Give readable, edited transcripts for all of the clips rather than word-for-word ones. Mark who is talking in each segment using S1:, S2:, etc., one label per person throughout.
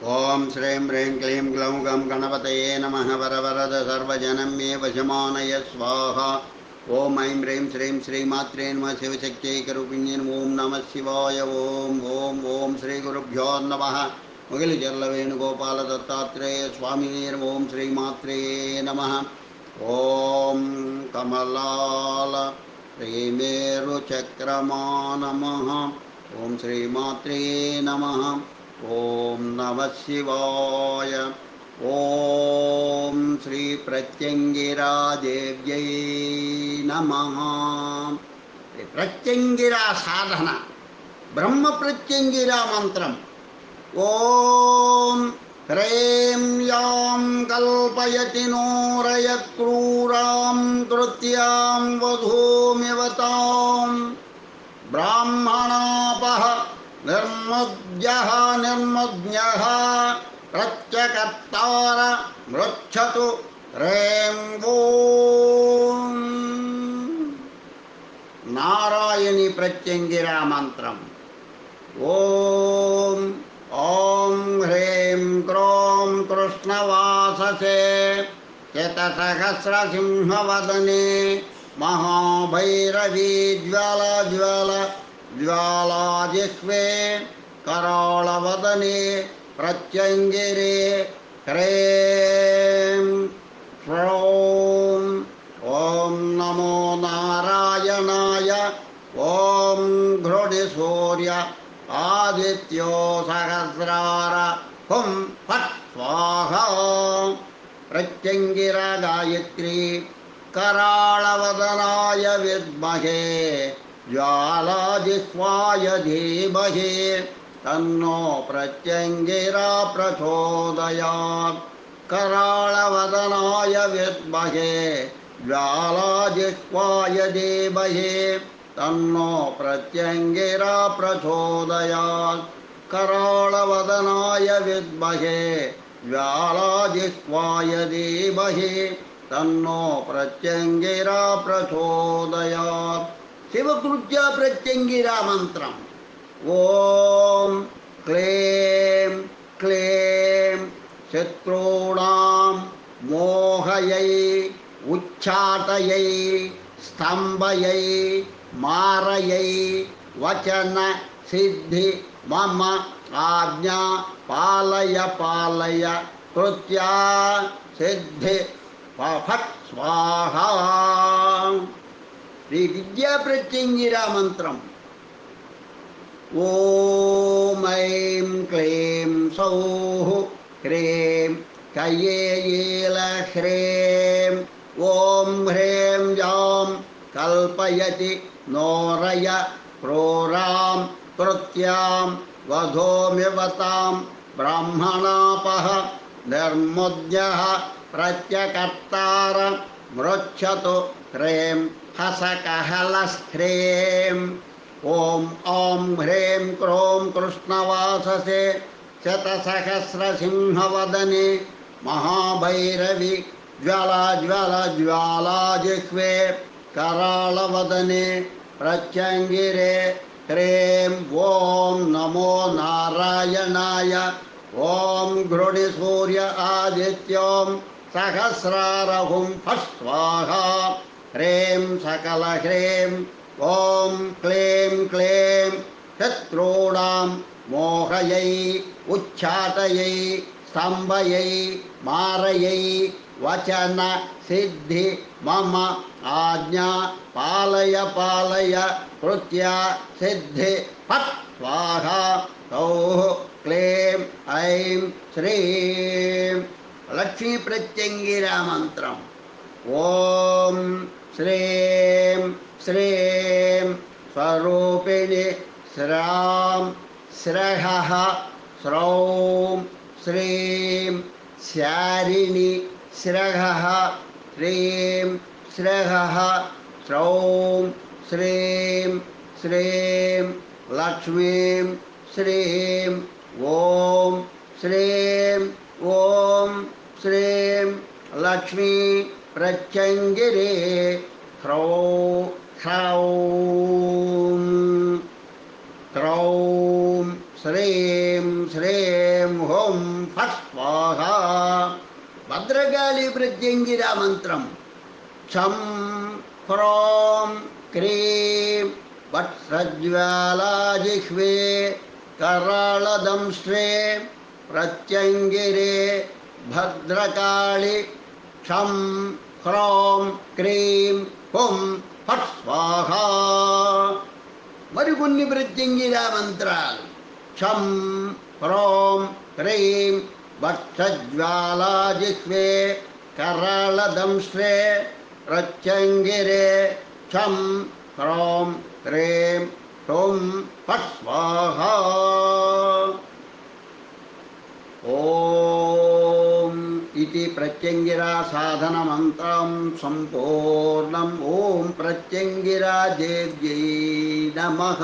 S1: ओं श्रीं ह्रीं क्लीं ग्लौं गं गणपतये नमः वरवरद सर्वजनं मे वशमानय स्वाहा। ओं ऐं ह्रीं श्रीं श्रीमात्रे नमः शिवशक्त्यैकरूपिण्यै ओं नमः शिवाय। ओं ओं ओं श्रीगुरुभ्यो नमः। मुगिलचर्लवेणुगोपाल दत्तात्रेय स्वामिने ओं श्रीमात्रे नमः। ओं कमलाल श्रीमेरुचक्रमा नमः। ओं श्रीमात्रे नमः। ओं नमः शिवाय। ओं श्री प्रत्यंगिरादेव्यै नमः। प्रत्यंगिरा साधन ब्रह्म प्रत्यंगिरा मंत्रम। ओं ह्रीं यां कल्पयति नोरयक्रूरां कृत्यां वधूमिवतां ब्राह्मणापः निर्मुद्यः निर्मुज्ञः प्रत्यकर्तार मृच्छतु ह्रीं ॐ। नारायणी प्रत्यंगिरा मंत्रम। ओं ओं ह्रीं क्रों कृष्णवाससे शतसहस्रसिंहवदने महाभैरवी ज्वाला ज्वाला ज्वालाजिह्वे कराळवदने प्रत्यंगिरे ह्रीं श्रौं। ओं नमो नारायणाय। ओं घृणिसूर्य आदित्यो सहस्रार हुं फट् स्वाहा। प्रत्यंगिरा गायत्री कराळवदनाय विद्महे ज्वालाजिह्वाय धीमहि तन्नो प्रत्यंगिरा प्रचोदयात्। कराळवदनाय विद्महे ज्वालाजिह्वाय धीमहि तन्नो प्रत्यंगिरा प्रचोदयात्। कराळवदनाय विद्महे ज्वालाजिह्वाय धीमहि तन्नो प्रत्यंगिरा प्रचोदयात्। शिवकृत्या प्रत्यंगिरा मंत्रम। ओं क्लीं क्लीं शत्रूणां मोहयै उच्चाटयै स्तंभयै मारयै वचन सिद्धि मम आज्ञा पालय पालय कृत्या सिद्धि फट् स्वाहा। श्री विद्या प्रत्यंगिरा मंत्रम। ओं ऐं क्लीं सौः ह्रीं कयेयेल ह्रीं। ओं ह्रीं यां कल्पयति नोरय क्रूरां कृत्यां वधूमिवतां ब्राह्मणापः निर्मुद्यः प्रत्यकर्तार मृच्छतु ह्रीं हसकहलस्ह्रीं। ओं ॐ ह्रीं क्रों कृष्णवाससे शतसहस्रसिंहवदने महाभैरवी ज्वाला ज्वाला ज्वालाजिह्वे कराळवदने प्रत्यंगिरे ह्रीं ॐ नमो नारायणाय। ओं घृणिसूर्य आदित्यों सहस्रारहुं फट् स्वाहा। ह्रीं सकल ह्रीं। ओं क्लीं क्लीं शत्रूणां मोहयै उच्चाटयै स्तंभयै मारयै वचन सिद्धि मम आज्ञा पालय पालय कृत्या सिद्धि फट् स्वाहा। सौः क्लीं ऐं श्रीं लक्ष्मी प्रत्यंगिरा मंत्रम। ओं श्रीं श्रीं स्वरूपिणि श्रां स्रहः श्रौं श्रीं स्यारिणि स्रहः श्रीं स्रहः श्रौं श्रीं श्रीं लक्ष्मीं श्रीं ओं श्रीं ओं श्रीं लक्ष्मी प्रत्यंगिरे ह्रौं ह्रौं ह्रौं श्रीं श्रीं हुं ఫట్ స్వాహా. భద్రకాళి ప్రత్యంగిరా మంత్రం. క్షం హ్రోం క్రీం వత్సజ్వాలాజిహ్వే కరాళదంశ్రే ప్రత్యంగిరే భద్రకాళి. క్షం హ్రోం క్రీం హుం ఫట్ స్వాహా. మరికొన్ని ప్రత్యంగిరా మంత్రాలు. క్షం హ్రోం క్రీం వత్సజ్వాలాజిహ్వే కరాళదంశ్రే ప్రత్యంగిరే క్షం హ్రోం క్రీం హుం ఫట్ స్వాహా. ఓం इति प्रत्यंगिरा साधन मंत्रं संपूर्णं. ओम प्रत्यंगिरा देव्यै नमः.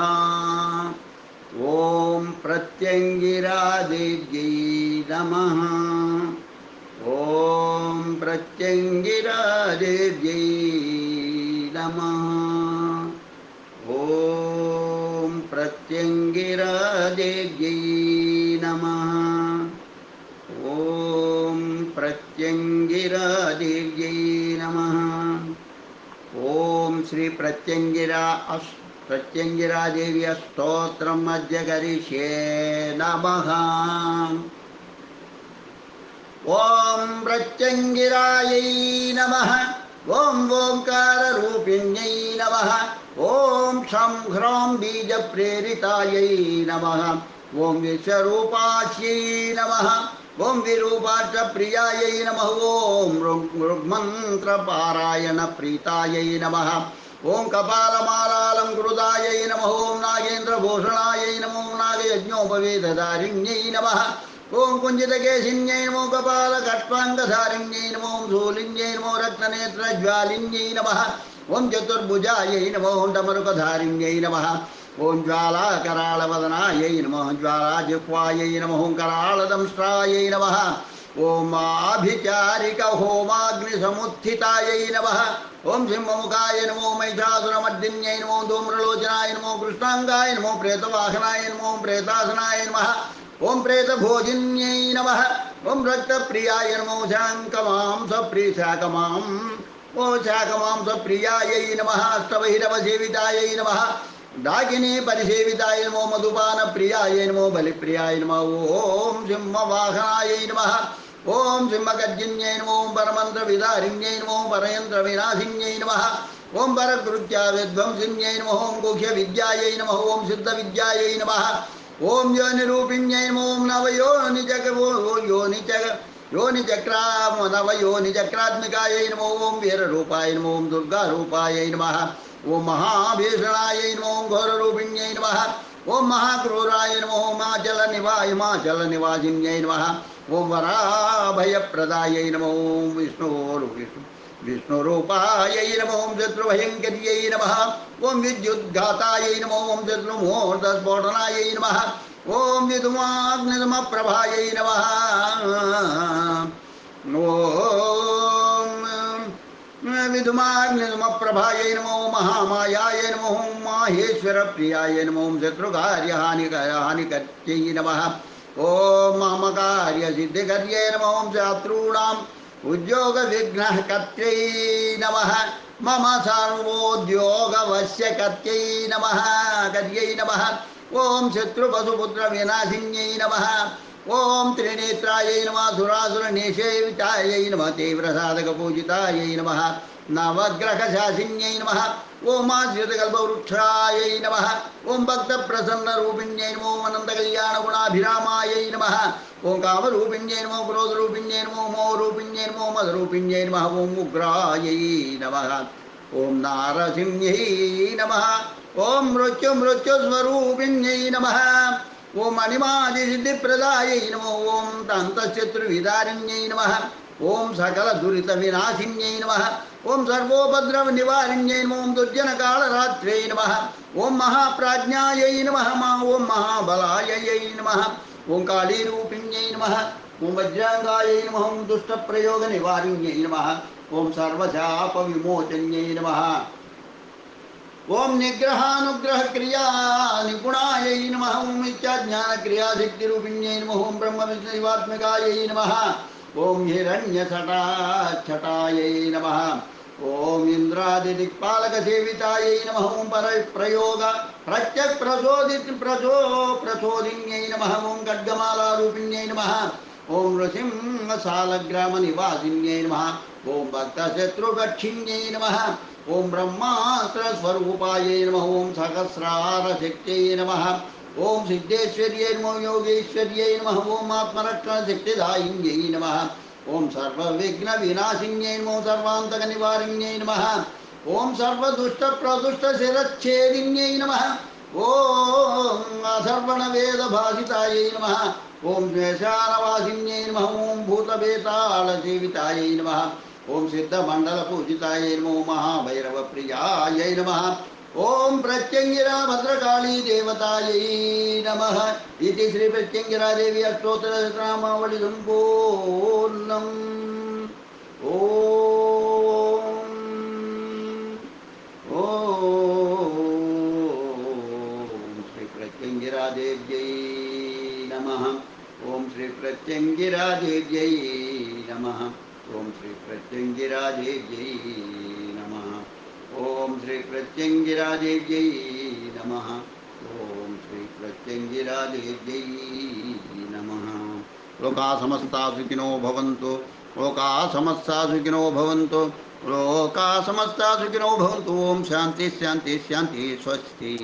S1: ओम प्रत्यंगिरा देव्यै नमः. ओम प्रत्यंगिरा देव्यै नमः. ओम प्रत्यंगिरा देव्यै नमः. ओम प्रत्यंगिरा देव्यै नमः. ओम श्री प्रत्यंगिरा देवी स्तोत्रम अद्य करिष्ये नमः. ओम प्रत्यंगिरायै नमः. ओम ओंकार रूपिण्यै नमः. ओम शं ह्रों बीज प्रेरितायै नमः. ओम विश्वरूपास्यै नमः. ओम विरूपार्च प्रियायै नमः. ओम ऋग्मंत्र पारायण प्रीतायै नमः. ओम कपालमालालंकृतायै नमः. ओम नागेन्द्र भूषणायै नमो. नागयज्ञोपवेदधारिण्यै नमः. ओम कुंजितकेशिन्यै नमो. कपालकट्वाङ्गधारिण्यै नमो. ओम शूलिन्यै नमो. रत्ननेत्रज्वालिन्यै नमः. ओम चतुर्भुजायै नमो. डमरुकधारिण्यै नमः. ओम ज्वालाकराळवदनायै नमः. ज्वालाजिह्वायै नमः. कराळदंष्ट्रायै नमः. ओम आभिचारिक होमाग्निसमुत्थितायै नमः. ओम सिंहमुखाय नमो. महिषासुरमर्दिन्यै नमो. धूम्रलोचनाय नमो. कृष्णांगाय नमो. प्रेतवाहनाय नमो. प्रेतासनाय नमः. ओम प्रेतभोजिन्यै नमः. ओम रक्तप्रियाय नमो. शाकमांसप्रियाय नमः. अष्टभैरवसेवितायै नमः. डाकिनी परिसेविताय नमो. मधुपान प्रियाय नमो. बलिप्रियाय नमः. ओम सिंहवाहनाय नमः. ओम सिंहगर्जिन्यै नमो. परमंत्र विदारिण्यै नमो. परयंत्र विनाशिन्यै नमः. ओम परकृत्या विध्वंसिन्यै नमः. ओम गुह्य विद्यायै नमः. ओम सिद्ध विद्यायै नमः. ओम योनिरूपिण्यै नमो. ओम नवयोनिचक्रात्मिकायै नमो. ओम वीररूपाय नमो. ओम दुर्गारूपायै नमः. ओम महाभीषणाय नमो. ओम घोररूपिण्यै नमः. ओम महाक्रूराय नमो. ओम हिमाचलनिवासिन्यै नमः. ओम वराभयप्रदायै नमो. ओम विष्णुरूपायै नमो. ओम शत्रुभयङ्कर्यै नमः. ओम विद्युद्घातायै नमो. ओम शत्रुमुहूर्तस्फोटनायै नमः. ओम विधुमाग्निसमप्रभायै नमः. ओम विधुमाग्निसमप्रभायै नमो. महामायायै नमो. माहेश्वरप्रियाय नमो. शत्रुकार्यहानिकर्त्यै नमः. ओम ममकार्यसिद्धिकर्यै नमो. शत्रूणाम् उद्योगविघ्नकर्त्यै नमः. मम सर्वोद्योगवश्यकर्त्यै नमः. कर्यै नमः. ओम शत्रुपशुपुत्रविनाशिन्यै नमः. ओम त्रिनेत्रायै नमः. सुरासुरनिषेवितायै नमः. तीव्रसाधकपूजितायै नमः. नवग्रहशासिन्यै नमः. ओम आश्रितकल्पवृक्षायै नमः. ओम भक्तप्रसन्नरूपिण्यै नमो. अनन्तकल्याणगुणाभिरामायै नमः. ओम कामरूपिण्यै नमो. क्रोधरूपिण्यै नमो. मोहरूपिण्यै नमो. मदरूपिण्यै नमः. ओम उग्रायै नमः. ओम नारसिंह्यै नमः. ओम मृत्युस्वरूपिण्यै नमः. ओम अनिमादिसिद्धिप्रदायै नमो. ओम तन्तशत्रुविदारिण्यै नमः. ओम सकलदुरितविनाशिन्यै नमः. ओम सर्वोपद्रवनिवारिण्यै नमो. ओम दुर्जनकालरात्र्यै नमः. ओम महाप्राज्ञायै नमः. ओम महाबलायै नमः. ओम कालीरूपिण्यै नमः. ओम वज्रांगायै नमः. ओम दुष्टप्रयोगनिवारिण्यै नमः. ओम सर्वशापविमोचन्यै नमः. ఓం నిగ్రహానుగ్రహ క్రియా నిపుణాయై నమః. ఓం నిత్యజ్ఞాన క్రియాశక్తిరూపిణ్యై నమః. ఓం బ్రహ్మ విష్ణు శివాత్మికాయై నమః. ఓం హిరణ్యసటాఛటాయై నమః. ఓం ఇంద్రాదిదిక్పాలక సేవితాయై నమః. ఓం ప్రయోగ ప్రత్యక్ ప్రచోదిన్యై నమః. ఓం ఖడ్గమాలారూపిణ్యై నమః. ఓం నృసింహసాలగ్రామ నివాసిన్యై నమః. ఓం భక్తశత్రుగక్షిణ్యై నమః. ఓం బ్రహ్మాస్త్రస్వరూపాయై నమః. ఓం సహస్రారశక్త్యై నమః. ఓం సిద్ధేశ్వర్యై నమః. యోగేశ్వర్యై నమః. ఓం ఆత్మరక్షణశక్తిదాయిన్యై నమః. ఓం సర్వవిఘ్న వినాశిన్యై నమః. సర్వాంతక నివారిణ్యై నమః. ఓం సర్వదుష్ట ప్రదుష్ట శిరచ్ఛేదిన్యై నమః. ఓం అసర్వణ వేద భాషితాయై నమః. ఓం శ్మశానవాసిన్యై నమః. ఓం భూతబేతాళ సేవితాయై నమః. ఓం సిద్ధమండల పూజితాయై నమో. మహాభైరవ ప్రియాయై నమః. ఓం ప్రత్యంగిరా భద్రకాళీ దేవతాయై నమః. ఇది శ్రీ ప్రత్యంగిరాదేవి అష్టోత్తర శతనామావళి సంపూర్ణం. ఓం శ్రీ ప్రత్యంగిరాదేవ్యై నమః. ఓం శ్రీ ప్రత్యంగిరాదేవ్యై నమః. ఓం శ్రీ ప్రత్యంగిరాదేవ్యై నమః. ఓం శ్రీ ప్రత్యంగిరాదేవ్యై నమః. ఓం శ్రీ ప్రత్యంగిరాదేవ్యై నమః. లోకా సమస్తా సుఖినో భవంతు. లోకా సమస్తా సుఖినో భవంతు. లోకా సమస్తా సుఖినో భవంతు. ఓం శాంతి శాంతి శాంతి. స్వస్తి.